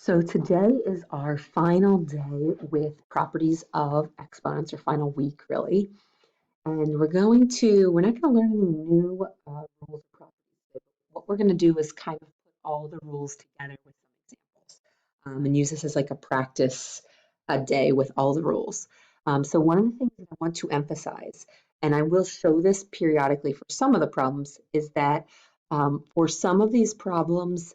So today is our final day with properties of exponents, or final week really. And we're not going to learn any new rules or properties. What we're going to do is kind of put all the rules together with some examples and use this as like a practice day with all the rules. So one of the things that I want to emphasize, and I will show this periodically for some of the problems, is that for some of these problems,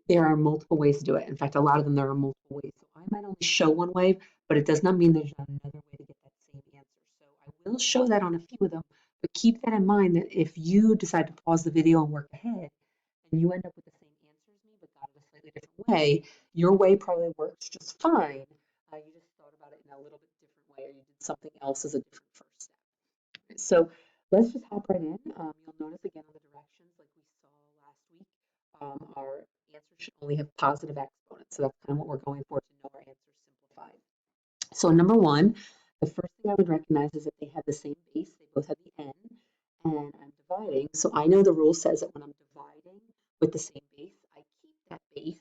there are multiple ways to do it. In fact, a lot of them, there are multiple ways. So I might only show one way, but it does not mean there's not another way to get that same answer. So I will show that on a few of them, but keep that in mind that if you decide to pause the video and work ahead and you end up with the same answer as me, but got it a slightly different way, your way probably works just fine. You just thought about it in a little bit different way, or you did something else as a different first step. So let's just hop right in. You'll notice again on the directions, like we saw last week, our answer should only have positive exponents. So that's kind of what we're going for, to know our answer is simplified. So number one, the first thing I would recognize is that they have the same base. They both have the n, and I'm dividing. So I know the rule says that when I'm dividing with the same base, I keep that base,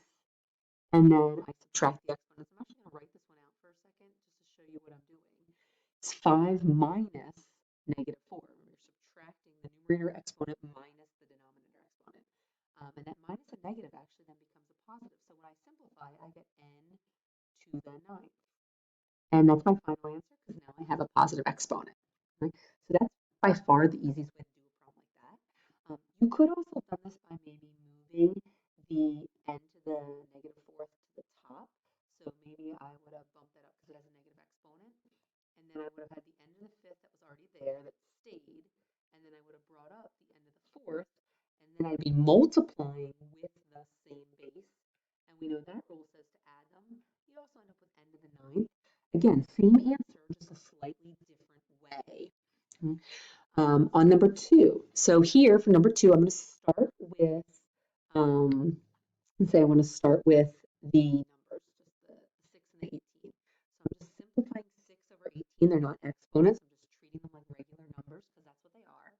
and then I subtract the exponents. I'm actually going to write this one out for a second just to show you what I'm doing. It's 5 minus negative 4. We're subtracting the numerator exponent minus the denominator exponent. And that minus a negative actually then becomes a positive. So when I simplify, I get n to the 9th. And that's my final answer because now I have a positive exponent. Right? So that's by far the easiest way to do a problem like that. You could also have done this by maybe moving the n to the negative 4th to the top. So maybe I would have bumped that up because it has a negative exponent. And then I would have had the end of the 5th that was already there that stayed. And then I would have brought up the end of the 4th. And then I'd be multiplying with the same base. And we know that rule says to add them. You also end up with n to the 9th. Again, same answer, just a slightly different way. On number 2, so here for number 2, I'm going to start with, let's say I want to start with the numbers, just the 6 and the 18. So I'm just simplifying 6 over 18. They're not exponents. I'm just treating them like regular numbers because that's what they are.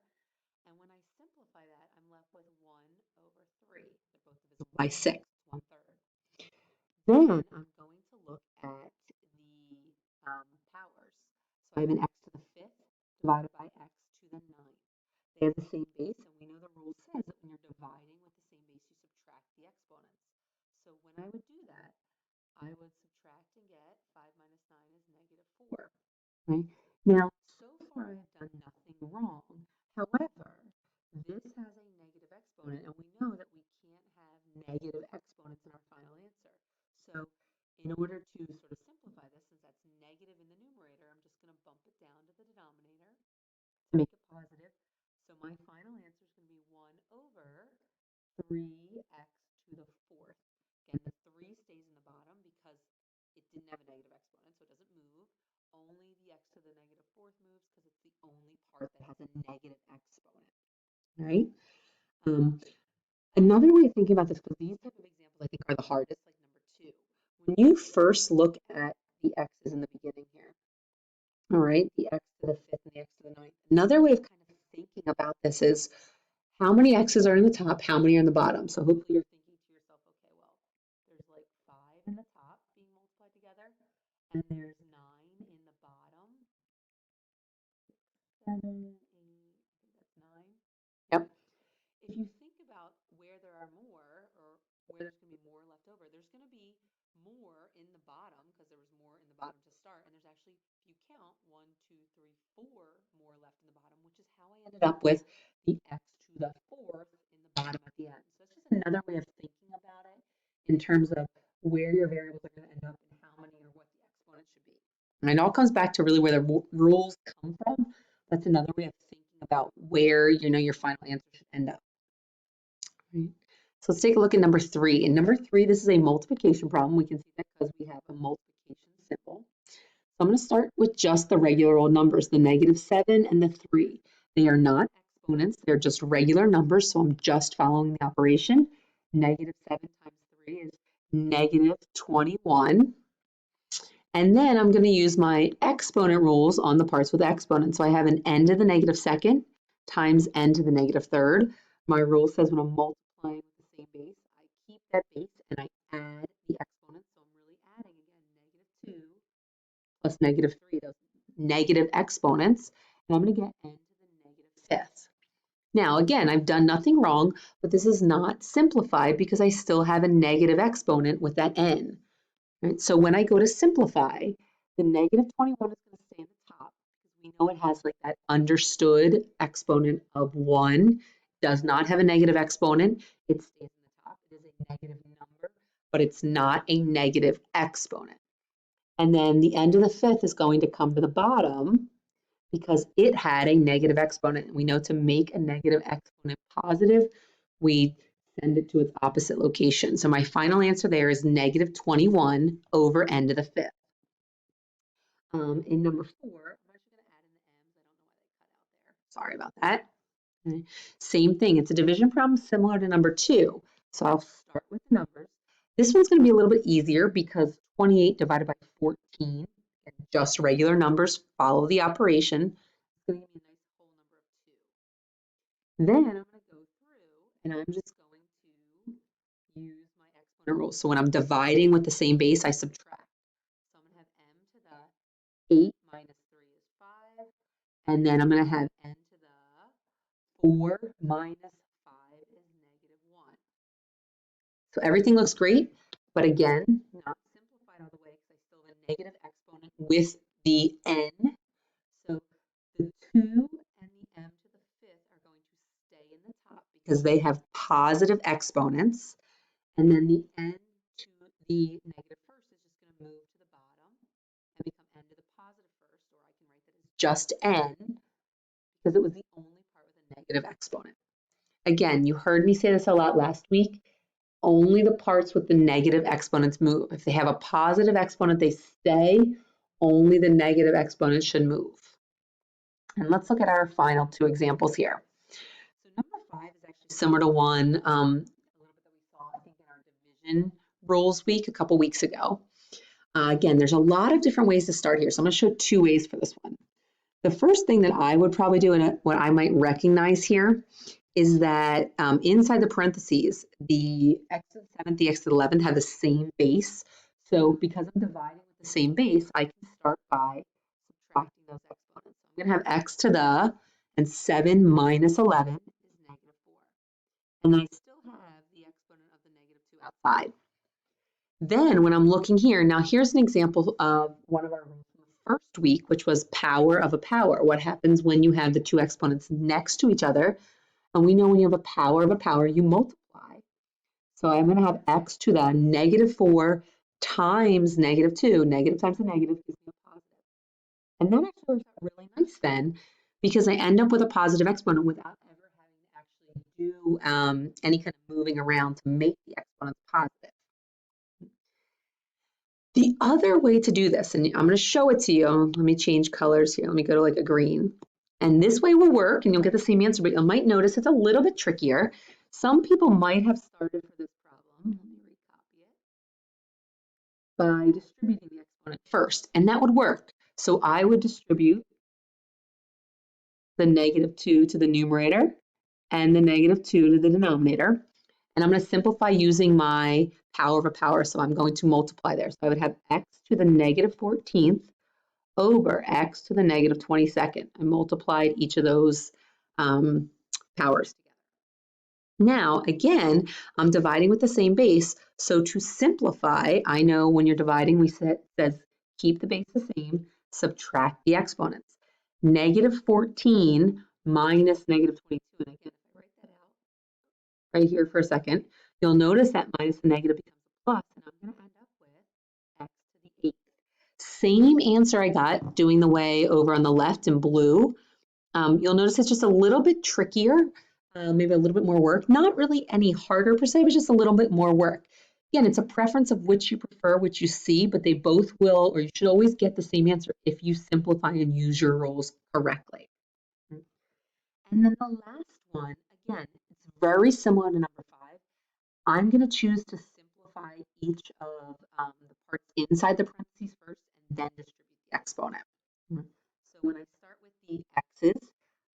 And when I simplify that, I'm left with 1 over 3. They're both divisible by 6, 1/3. Then I'm going to look at the powers. So I have an x to the 5th divided by x to the 9th. They have the same base, and we know the rule says that when you're dividing with the same base, you subtract the exponents. So when I would do that, I would subtract and get 5 minus 9 is negative 4. Right? Now, so far I have done nothing wrong. However, this has a negative exponent, and we know that we can't have negative exponents in our final answer. So in order to sort of simplify this, since that's negative in the numerator, I'm just going to bump it down to the denominator to make it positive. So my final answer is going to be 1 over 3x to the 4th. Again, the 3 stays in the bottom because it didn't have a negative exponent, so it doesn't move. Only the x to the negative 4th moves because it's the only part that has a negative exponent. Right? Another way of thinking about this, because these type of examples I think are the hardest, like number 2. When you first look at the x's in the beginning here, all right, the x to the 5th and the x to the 9th. Another way of kind of thinking about this is how many x's are in the top, how many are in the bottom. So hopefully you're thinking to yourself, okay, well, there's like 5 in the top being multiplied together, and there's 9 in the bottom. 7, 8, I think that's 9. Yep. If you think about where there are more, or where there's going to be more left over, there's going to be more in the bottom because there was more in the bottom to start, and there's actually, if you count, 1, 2, 3, 4 more left in the bottom, which is how I ended up with the x to the 4th in the bottom at the end. So it's just another way of thinking about it in terms of where your variables are going to end up and how many or what the exponent should be. And it all comes back to really where the rules come from. That's another way of thinking about where your final answer should end up. Right. So let's take a look at number 3. In number 3, this is a multiplication problem. We can see that because we have a multiplication symbol. So I'm going to start with just the regular old numbers, the -7 and the 3. They are not exponents. They're just regular numbers, so I'm just following the operation. -7 times 3 is -21. And then I'm going to use my exponent rules on the parts with exponents. So I have an n to the -2nd times n to the -3rd. My rule says when I'm multiplying with the same base, I keep that base and I add the exponents. plus -3, those negative exponents, and I'm going to get n to the -5th. Now, again, I've done nothing wrong, but this is not simplified because I still have a negative exponent with that n. Right? So when I go to simplify, the -21 is going to stay in the top because we know it has like that understood exponent of 1. Does not have a negative exponent. It stays in the top. It is a negative number, but it's not a negative exponent. And then the end of the 5th is going to come to the bottom because it had a negative exponent. We know to make a negative exponent positive, we send it to its opposite location. So my final answer there is -21 over n to the 5th. In number 4, I'm actually going to add in the m's. I don't know why they cut out there. Sorry about that. Okay. Same thing. It's a division problem similar to number 2. So I'll start with the numbers. This one's going to be a little bit easier because 28 divided by 14, and just regular numbers, follow the operation. It's going to give me a nice whole number of 2. Then I'm going to go through and I'm just going to use my exponent rule. So when I'm dividing with the same base, I subtract. So I'm going to have m to the 8 minus 3 is 5. And then I'm going to have n to the 4 minus 5 is -1. So everything looks great, but again, not simplified all the way because I still have a negative exponent with the n. So the 2 and the m to the 5th are going to stay in the top because they have positive exponents. And then the n to the negative first is just going to move to the bottom and become n to the positive first, or I can write that as just n because it was the only part with a negative exponent. Again, you heard me say this a lot last week. Only the parts with the negative exponents move. If they have a positive exponent, they stay. Only the negative exponents should move. And let's look at our final 2 examples here. So number 5 is actually similar to one a little bit that we saw, I think, in our division rules week a couple weeks ago. Again, there's a lot of different ways to start here. So I'm going to show 2 ways for this one. The first thing that I would probably do, and what I might recognize here, is that inside the parentheses, the x to the 7th, the x to the 11th have the same base. So because I'm dividing with the same base, I can start by subtracting those exponents. So I'm going to have x to the, and 7 minus 11 is -4. And I still have the exponent of the -2 outside. Then when I'm looking here, now here's an example of one of our rules from the first week, which was power of a power. What happens when you have the 2 exponents next to each other? And we know when you have a power, you multiply. So I'm going to have x to the -4 times -2. Negative times a negative gives me a positive. And that actually works out really nice then, because I end up with a positive exponent without ever having to actually do any kind of moving around to make the exponents positive. The other way to do this, and I'm going to show it to you. Let me change colors here. Let me go to like a green. And this way will work and you'll get the same answer, but you might notice it's a little bit trickier. Some people might have started for this problem, let me recopy it, by distributing the exponent first, and that would work. So I would distribute the -2 to the numerator and the -2 to the denominator. And I'm going to simplify using my power of a power, so I'm going to multiply there. So I would have x to the -14th over x to the -22nd. I multiplied each of those powers together. Now, again, I'm dividing with the same base. So to simplify, I know when you're dividing, we says keep the base the same, subtract the exponents. -14 minus -22. And again, if I write that out right here for a second, you'll notice that minus the negative becomes a plus, and I'm going to end up with x to the 8th. Same answer I got doing the way over on the left in blue. You'll notice it's just a little bit trickier, maybe a little bit more work. Not really any harder per se, but just a little bit more work. Again, it's a preference of which you prefer, which you see, but they both will, or you should always get the same answer if you simplify and use your rules correctly. And then the last one, again, it's very similar to number 5. I'm going to choose to simplify each of the parts inside the parentheses first and then distribute the exponent. So when I start with the x's,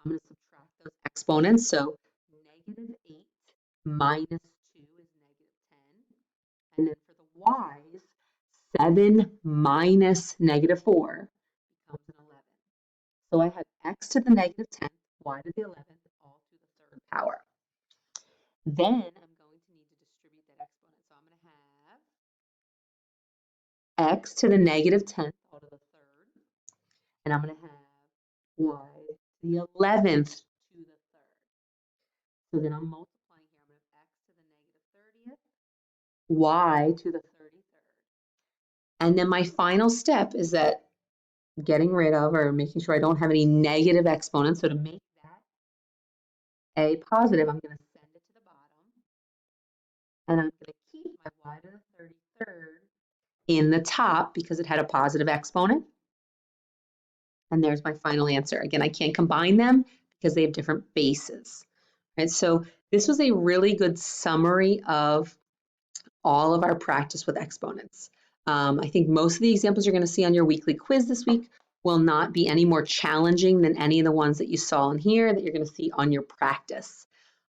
I'm going to subtract those exponents. So -8 minus 2 is -10. And then for the y's, 7 minus -4 becomes an 11. So I have x to the -10th, y to the 11th, all to the third power. Then I'm going to need to distribute that exponent. So I'm going to have x to the -10th, all to the third, and I'm going to have y to the 11th to the third. So then I'm multiplying here. I'm going to have x to the -30th, y to the 33rd. And then my final step is that getting rid of or making sure I don't have any negative exponents. So to make that a positive, I'm going to send it to the bottom. And I'm going to keep my y to the 33rd in the top because it had a positive exponent. And there's my final answer. Again, I can't combine them because they have different bases. Right? So this was a really good summary of all of our practice with exponents. I think most of the examples you're going to see on your weekly quiz this week will not be any more challenging than any of the ones that you saw in here that you're going to see on your practice.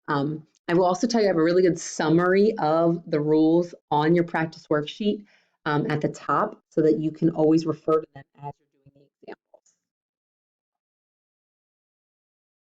I will also tell you I have a really good summary of the rules on your practice worksheet at the top so that you can always refer to them as you're